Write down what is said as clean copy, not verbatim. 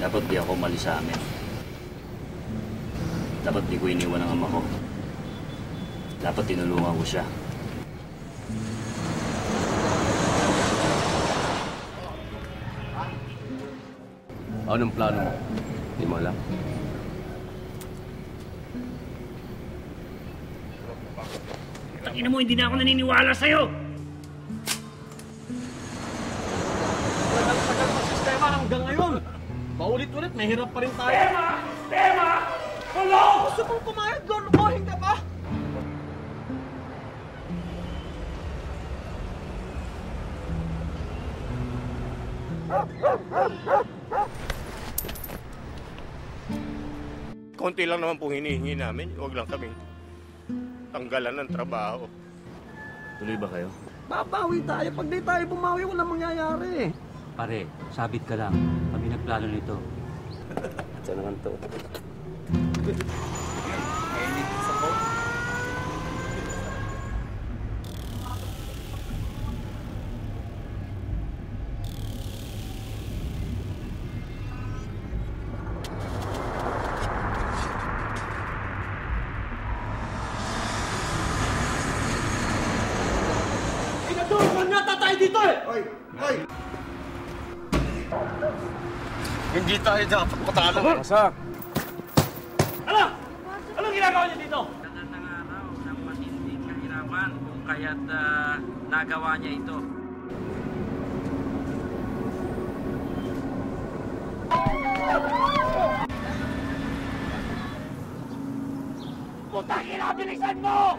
Dapat di ako umalis sa amin. Dapat di ko iniwan ang ama ko. Dapat tinulungan ko siya. Anong plano mo? Hindi mo alam. Tangina mo, hindi na ako naniniwala sa'yo! Tagal-tagal ng sistema hanggang ngayon. Paulit-ulit, may hirap pa rin tayo. Tema! Hello! Gusto mong pumayag doon, lumohin ka pa? Konti lang naman pong hinihingi namin. Huwag lang kaming tanggalan ng trabaho. Tuloy ba kayo? Babawi tayo. Pag di tayo bumawi, walang mangyayari. Pare, sabit ka lang. Kami nagplano nito. Saan naman to? Pinadulungan yata tayo dito eh! Hoy! Hoy! Hindi tayo dapat patalo. Masak! Ano? Anong ginagawa niyo dito? Ng araw ng matinding kahirapan kung kaya't nagawa niya ito. Putang ina, bilisan mo!